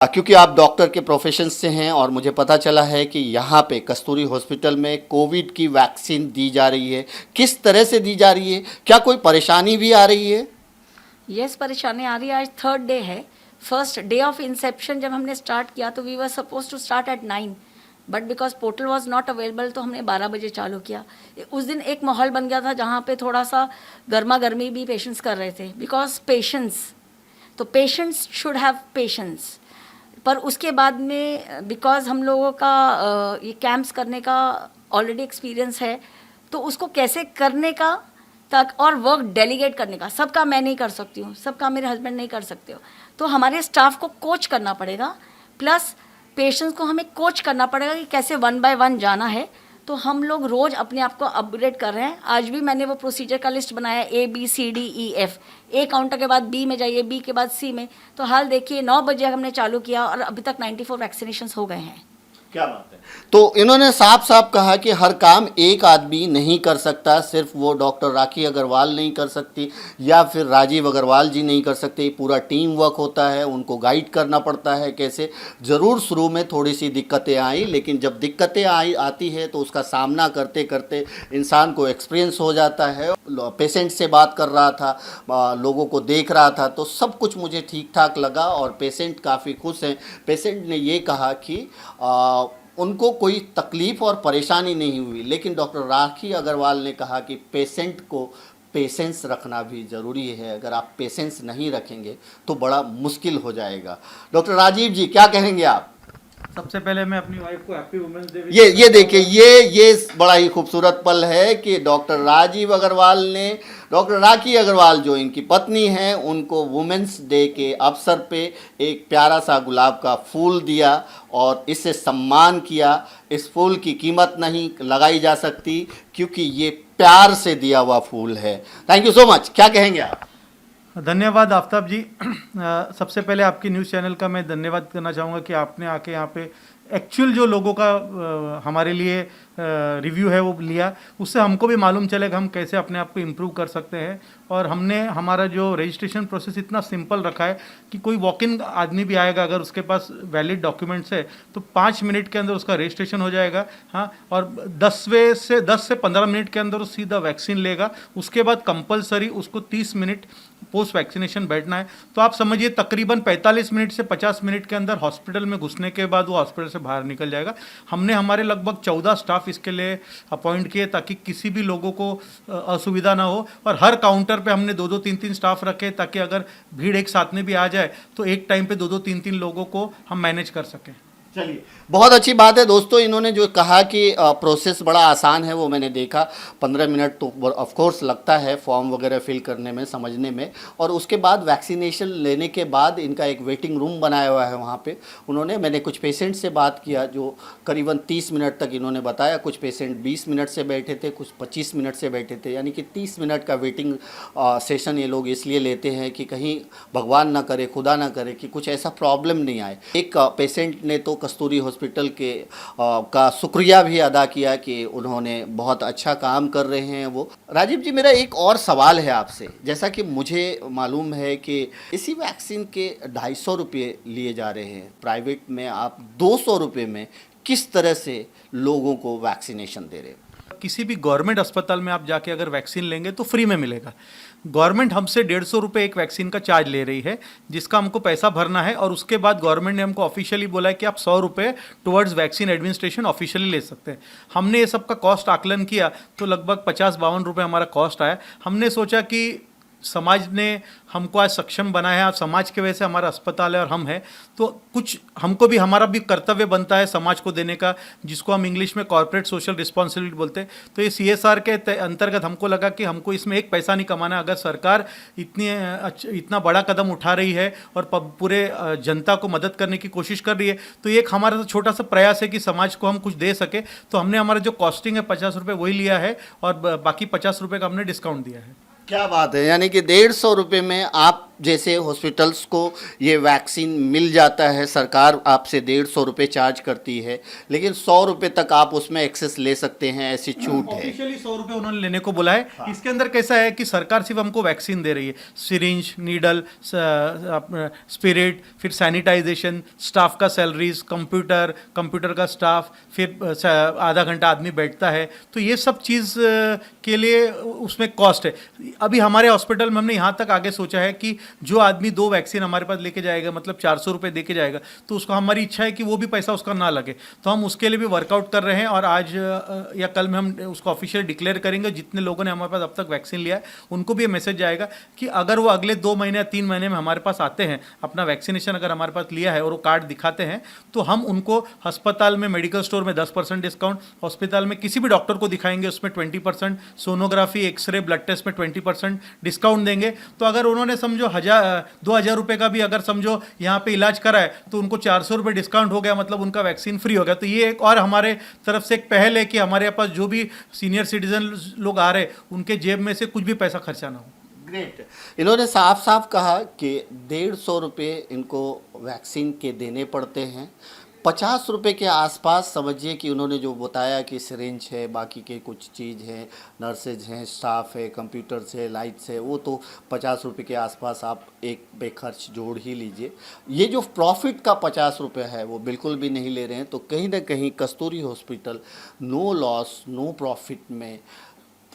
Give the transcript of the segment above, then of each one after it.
क्योंकि आप डॉक्टर के प्रोफेशन से हैं और मुझे पता चला है कि यहाँ पे कस्तूरी हॉस्पिटल में कोविड की वैक्सीन दी जा रही है। किस तरह से दी जा रही है, क्या कोई परेशानी भी आ रही है? यस, परेशानी आ रही है। आज थर्ड डे है। फर्स्ट डे ऑफ इंसेप्शन जब हमने स्टार्ट किया तो we were suppose to start at 9, but because portal was not available तो हमने 12 बजे चालू किया। उस दिन एक माहौल बन गया था जहाँ पे थोड़ा सा गर्मा गर्मी भी पेशेंट्स कर रहे थे, because patients should have patience. पर उसके बाद में बिकॉज हम लोगों का ये कैंप्स करने का ऑलरेडी एक्सपीरियंस है, तो उसको कैसे करने का तक और वर्क डेलीगेट करने का, सबका मैं नहीं कर सकती हूँ, सबका मेरे हस्बैंड नहीं कर सकते हो, तो हमारे स्टाफ को कोच करना पड़ेगा, प्लस पेशेंट्स को हमें कोच करना पड़ेगा कि कैसे 1 बाय 1 जाना है। तो हम लोग रोज़ अपने आप को अपग्रेड कर रहे हैं। आज भी मैंने वो प्रोसीजर का लिस्ट बनाया, ABCDEF, ए काउंटर के बाद बी में जाइए, बी के बाद सी में। तो हाल देखिए 9 बजे हमने चालू किया और अभी तक 94 वैक्सीनेशंस हो गए हैं। क्या बात है। तो इन्होंने साफ साफ कहा कि हर काम एक आदमी नहीं कर सकता, सिर्फ वो डॉक्टर राखी अग्रवाल नहीं कर सकती या फिर राजीव अग्रवाल जी नहीं कर सकते, पूरा टीम वर्क होता है, उनको गाइड करना पड़ता है कैसे। ज़रूर शुरू में थोड़ी सी दिक्कतें आई, लेकिन जब दिक्कतें आती है तो उसका सामना करते करते इंसान को एक्सपीरियंस हो जाता है। पेशेंट से बात कर रहा था, लोगों को देख रहा था, तो सब कुछ मुझे ठीक ठाक लगा और पेशेंट काफ़ी खुश हैं। पेशेंट ने ये कहा कि उनको कोई तकलीफ़ और परेशानी नहीं हुई, लेकिन डॉक्टर राखी अग्रवाल ने कहा कि पेशेंट को पेशेंस रखना भी ज़रूरी है। अगर आप पेशेंस नहीं रखेंगे तो बड़ा मुश्किल हो जाएगा। डॉक्टर राजीव जी, क्या कहेंगे आप? सबसे पहले मैं अपनी वाइफ को हैप्पी वुमेन्स डे। ये देखिए, ये बड़ा ही खूबसूरत पल है कि डॉक्टर राजीव अग्रवाल ने डॉक्टर राखी अग्रवाल जो इनकी पत्नी हैं उनको वुमेंस डे के अवसर पे एक प्यारा सा गुलाब का फूल दिया और इससे सम्मान किया। इस फूल की कीमत नहीं लगाई जा सकती क्योंकि ये प्यार से दिया हुआ फूल है। Thank you so much. क्या कहेंगे आप? धन्यवाद आफ्ताब जी। सबसे पहले आपकी न्यूज़ चैनल का मैं धन्यवाद करना चाहूँगा कि आपने आके यहाँ पे एक्चुअल जो लोगों का हमारे लिए रिव्यू है वो लिया, उससे हमको भी मालूम चलेगा हम कैसे अपने आप को इम्प्रूव कर सकते हैं। और हमने हमारा जो रजिस्ट्रेशन प्रोसेस इतना सिंपल रखा है कि कोई वॉक इन आदमी भी आएगा, अगर उसके पास वैलिड डॉक्यूमेंट्स है तो 5 मिनट के अंदर उसका रजिस्ट्रेशन हो जाएगा। हाँ, और 10 से 15 मिनट के अंदर वो सीधा वैक्सीन लेगा। उसके बाद कंपलसरी उसको 30 मिनट पोस्ट वैक्सीनेशन बैठना है। तो आप समझिए तकरीबन 45 मिनट से 50 मिनट के अंदर हॉस्पिटल में घुसने के बाद वो हॉस्पिटल से बाहर निकल जाएगा। हमने हमारे लगभग 14 स्टाफ इसके लिए अपॉइंट किए ताकि किसी भी लोगों को असुविधा ना हो। और हर काउंटर पे हमने 2-2 3-3 स्टाफ रखे ताकि अगर भीड़ एक साथ में भी आ जाए तो एक टाइम पे 2-2 3-3 लोगों को हम मैनेज कर सकें। चलिए, बहुत अच्छी बात है दोस्तों। इन्होंने जो कहा कि प्रोसेस बड़ा आसान है वो मैंने देखा। 15 मिनट तो ऑफ कोर्स लगता है फॉर्म वगैरह फिल करने में, समझने में, और उसके बाद वैक्सीनेशन लेने के बाद इनका एक वेटिंग रूम बनाया हुआ है वहाँ पे। मैंने कुछ पेशेंट से बात किया जो करीबन 30 मिनट तक इन्होंने बताया। कुछ पेशेंट 20 मिनट से बैठे थे, कुछ 25 मिनट से बैठे थे, यानी कि 30 मिनट का वेटिंग सेशन ये लोग इसलिए लेते हैं कि कहीं भगवान ना करे, खुदा ना करे कि कुछ ऐसा प्रॉब्लम नहीं आए। एक पेशेंट ने तो कस्तूरी हॉस्पिटल के का शुक्रिया भी अदा किया कि उन्होंने बहुत अच्छा काम कर रहे हैं वो। राजीव जी, मेरा एक और सवाल है आपसे। जैसा कि मुझे मालूम है कि इसी वैक्सीन के 250 रुपये लिए जा रहे हैं, प्राइवेट में आप 200 रुपये में किस तरह से लोगों को वैक्सीनेशन दे रहे हैं? किसी भी गवर्नमेंट अस्पताल में आप जाके अगर वैक्सीन लेंगे तो फ्री में मिलेगा। गवर्नमेंट हमसे 150 रुपये एक वैक्सीन का चार्ज ले रही है, जिसका हमको पैसा भरना है। और उसके बाद गवर्नमेंट ने हमको ऑफिशियली बोला है कि आप 100 रुपये टुवर्ड्स वैक्सीन एडमिनिस्ट्रेशन ऑफिशियली ले सकते हैं। हमने ये सब का कॉस्ट आकलन किया तो लगभग 50-52 रुपये हमारा कॉस्ट आया। हमने सोचा कि समाज ने हमको आज सक्षम बनाया है, आज समाज के वजह से हमारा अस्पताल है और हम हैं, तो कुछ हमको भी, हमारा भी कर्तव्य बनता है समाज को देने का, जिसको हम इंग्लिश में कॉर्पोरेट सोशल रिस्पॉन्सिबिलिटी बोलते हैं। तो ये CSR के अंतर्गत हमको लगा कि हमको इसमें एक पैसा नहीं कमाना। अगर सरकार इतना बड़ा कदम उठा रही है और पूरे जनता को मदद करने की कोशिश कर रही है, तो ये एक हमारा छोटा सा प्रयास है कि समाज को हम कुछ दे सके। तो हमने हमारा जो कॉस्टिंग है 50 रुपये वही लिया है और बाकी 50 रुपये का हमने डिस्काउंट दिया है। क्या बात है, यानी कि 150 रुपये में आप जैसे हॉस्पिटल्स को ये वैक्सीन मिल जाता है, सरकार आपसे 150 रुपये चार्ज करती है, लेकिन 100 रुपये तक आप उसमें एक्सेस ले सकते हैं, ऐसी छूट है। ऑफिशियली 100 रुपये उन्होंने लेने को बोला है। इसके अंदर कैसा है कि सरकार सिर्फ हमको वैक्सीन दे रही है, सिरिंज, नीडल, स्पिरिट, फिर सैनिटाइजेशन, स्टाफ का सैलरीज, कंप्यूटर का स्टाफ, फिर आधा घंटा आदमी बैठता है, तो ये सब चीज़ के लिए उसमें कॉस्ट है। अभी हमारे हॉस्पिटल में हमने यहाँ तक आगे सोचा है कि जो आदमी 2 वैक्सीन हमारे पास लेके जाएगा, मतलब 400 रुपये दे के जाएगा, तो उसको हमारी इच्छा है कि वो भी पैसा उसका ना लगे, तो हम उसके लिए भी वर्कआउट कर रहे हैं। और आज या कल में हम उसको ऑफिशियल डिक्लेयर करेंगे। जितने लोगों ने हमारे पास अब तक वैक्सीन लिया है उनको भी ये मैसेज जाएगा कि अगर वो अगले 2 महीने या 3 महीने में हमारे पास आते हैं, अपना वैक्सीनेशन अगर हमारे पास लिया है और वो कार्ड दिखाते हैं, तो हम उनको अस्पताल में, मेडिकल स्टोर में 10% डिस्काउंट, हॉस्पिटल में किसी भी डॉक्टर को दिखाएंगे उसमें 20%, सोनोग्राफी, एक्सरे, ब्लड टेस्ट में 20% डिस्काउंट देंगे। तो अगर उन्होंने समझो 2,000 रुपये का भी अगर समझो यहाँ पे इलाज करा है, तो उनको 400 रुपये डिस्काउंट हो गया, मतलब उनका वैक्सीन फ्री हो गया। तो ये एक और हमारे तरफ से एक पहल है कि हमारे पास जो भी सीनियर सिटीजन लोग आ रहे, उनके जेब में से कुछ भी पैसा खर्चा ना हो। ग्रेट। इन्होंने साफ साफ कहा कि 150 रुपये इनको वैक्सीन के देने पड़ते हैं। 50 रुपये के आसपास समझिए कि उन्होंने जो बताया कि सिरिंज है, बाकी के कुछ चीज़ हैं, नर्सेज हैं, स्टाफ है, कंप्यूटर्स है, लाइट्स है, वो तो 50 रुपये के आसपास आप एक बेखर्च जोड़ ही लीजिए। ये जो प्रॉफिट का 50 रुपये है वो बिल्कुल भी नहीं ले रहे हैं। तो कहीं ना कहीं Kasturi hospital no loss no profit में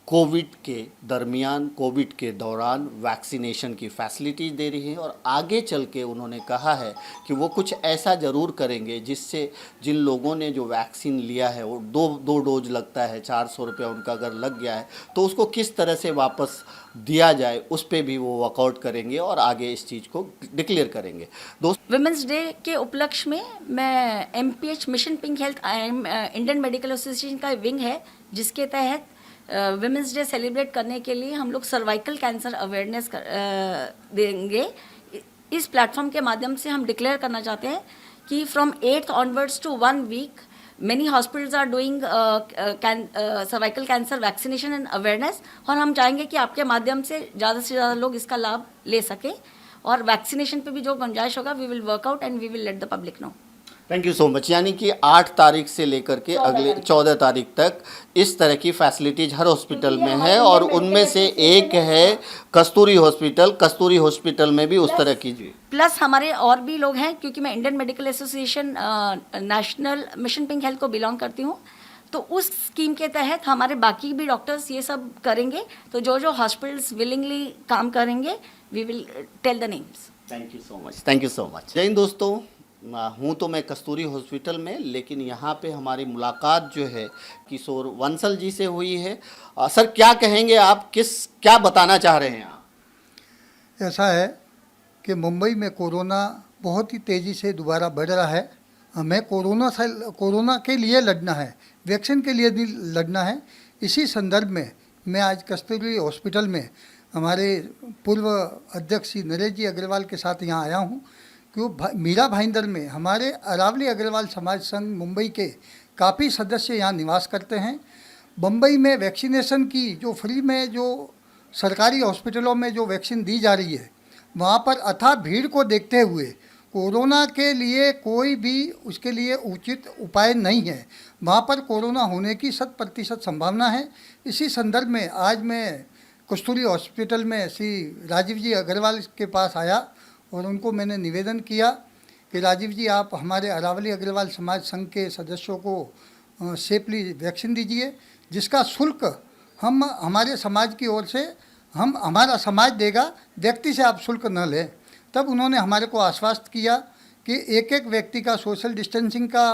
कोविड के दरमियान, कोविड के दौरान वैक्सीनेशन की फैसिलिटीज़ दे रही है। और आगे चल के उन्होंने कहा है कि वो कुछ ऐसा ज़रूर करेंगे जिससे जिन लोगों ने जो वैक्सीन लिया है, वो दो डोज लगता है, 400 रुपया उनका अगर लग गया है, तो उसको किस तरह से वापस दिया जाए उस पर भी वो वर्कआउट करेंगे और आगे इस चीज़ को डिक्लेयर करेंगे। वुमेंस डे के उपलक्ष्य में मैं MPH mission pink health Indian medical association का विंग है, जिसके तहत वुमेंस डे सेलिब्रेट करने के लिए हम लोग सर्वाइकल कैंसर अवेयरनेस देंगे। इस प्लेटफॉर्म के माध्यम से हम डिक्लेयर करना चाहते हैं कि from 8th onwards to 1 week many hospitals are doing cervical cancer vaccination and awareness, और हम चाहेंगे कि आपके माध्यम से ज़्यादा लोग इसका लाभ ले सकें, और वैक्सीनेशन पे भी जो गुंजाइश होगा we will work out and we will let the public know. Thank you so much. यानी कि 8 तारीख से लेकर के अगले 14 तारीख तक इस तरह की फैसिलिटीज हर हॉस्पिटल में है, और उनमें से एक है कस्तूरी हॉस्पिटल। कस्तूरी हॉस्पिटल में भी उस तरह की प्लस हमारे और भी लोग हैं, क्योंकि मैं Indian medical association national mission pink health को बिलोंग करती हूँ, तो उस स्कीम के तहत हमारे बाकी भी डॉक्टर्स ये सब करेंगे। तो जो हॉस्पिटल्स विलिंगली काम करेंगे we will tell the names. Thank you so much, thank you so much. जय हिंद दोस्तों, हूँ तो मैं कस्तूरी हॉस्पिटल में, लेकिन यहाँ पे हमारी मुलाकात जो है किशोर वंसल जी से हुई है। सर क्या कहेंगे आप, क्या बताना चाह रहे हैं आप? ऐसा है कि मुंबई में कोरोना बहुत ही तेज़ी से दोबारा बढ़ रहा है। हमें कोरोना के लिए लड़ना है, वैक्सीन के लिए भी लड़ना है। इसी संदर्भ में मैं आज कस्तूरी हॉस्पिटल में हमारे पूर्व अध्यक्ष श्री नरेश जी अग्रवाल के साथ यहाँ आया हूँ, क्यों मीरा भाईंदर में हमारे अरावली अग्रवाल समाज संघ मुंबई के काफ़ी सदस्य यहाँ निवास करते हैं। मुंबई में वैक्सीनेशन की जो फ्री में जो सरकारी हॉस्पिटलों में जो वैक्सीन दी जा रही है, वहाँ पर अथाह भीड़ को देखते हुए कोरोना के लिए कोई भी उसके लिए उचित उपाय नहीं है। वहाँ पर कोरोना होने की 100% संभावना है। इसी संदर्भ में आज मैं कस्तूरी हॉस्पिटल में श्री राजीव जी अग्रवाल के पास आया और उनको मैंने निवेदन किया कि राजीव जी, आप हमारे अरावली अग्रवाल समाज संघ के सदस्यों को सेफली वैक्सीन दीजिए, जिसका शुल्क हम हमारे समाज की ओर से हमारा समाज देगा, व्यक्ति से आप शुल्क न लें। तब उन्होंने हमारे को आश्वस्त किया कि एक एक व्यक्ति का सोशल डिस्टेंसिंग का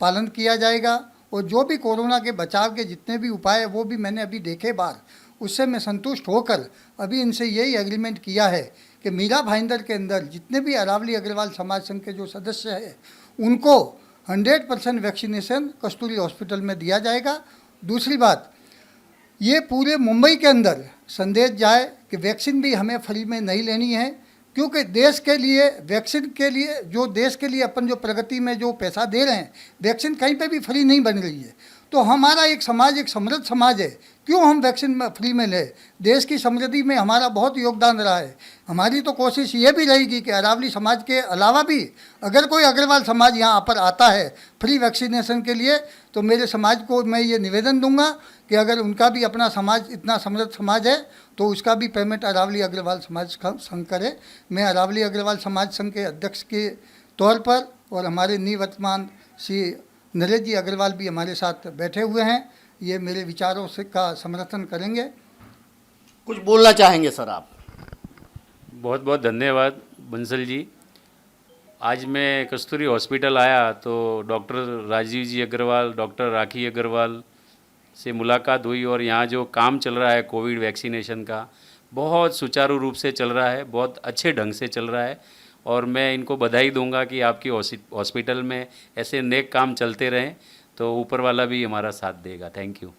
पालन किया जाएगा, और जो भी कोरोना के बचाव के जितने भी उपाय हैं वो भी मैंने अभी देखे बाहर, उससे मैं संतुष्ट होकर अभी इनसे यही एग्रीमेंट किया है कि मीरा भाईंदर के अंदर जितने भी अरावली अग्रवाल समाज संघ के जो सदस्य हैं उनको 100% वैक्सीनेशन कस्तूरी हॉस्पिटल में दिया जाएगा। दूसरी बात, ये पूरे मुंबई के अंदर संदेश जाए कि वैक्सीन भी हमें फ्री में नहीं लेनी है, क्योंकि देश के लिए वैक्सीन के लिए जो देश के लिए अपन जो प्रगति में जो पैसा दे रहे हैं, वैक्सीन कहीं पे भी फ्री नहीं बन रही है। तो हमारा एक समाज एक समृद्ध समाज है, क्यों हम वैक्सीन में फ्री में लें? देश की समृद्धि में हमारा बहुत योगदान रहा है। हमारी तो कोशिश ये भी रहेगी कि अरावली समाज के अलावा भी अगर कोई अग्रवाल समाज यहाँ पर आता है फ्री वैक्सीनेशन के लिए, तो मेरे समाज को मैं ये निवेदन दूंगा कि अगर उनका भी अपना समाज इतना समृद्ध समाज है तो उसका भी पेमेंट अरावली अग्रवाल समाज संघ करे। मैं अरावली अग्रवाल समाज संघ के अध्यक्ष के तौर पर और हमारे निवर्तमान श्री नरेश जी अग्रवाल भी हमारे साथ बैठे हुए हैं, ये मेरे विचारों से का समर्थन करेंगे। कुछ बोलना चाहेंगे सर आप? बहुत बहुत धन्यवाद बंसल जी। आज मैं कस्तूरी हॉस्पिटल आया तो डॉक्टर राजीव जी अग्रवाल, डॉक्टर राखी अग्रवाल से मुलाकात हुई और यहाँ जो काम चल रहा है कोविड वैक्सीनेशन का बहुत सुचारू रूप से चल रहा है, बहुत अच्छे ढंग से चल रहा है और मैं इनको बधाई दूंगा कि आपकी हॉस्पिटल में ऐसे नेक काम चलते रहें तो ऊपर वाला भी हमारा साथ देगा। Thank you.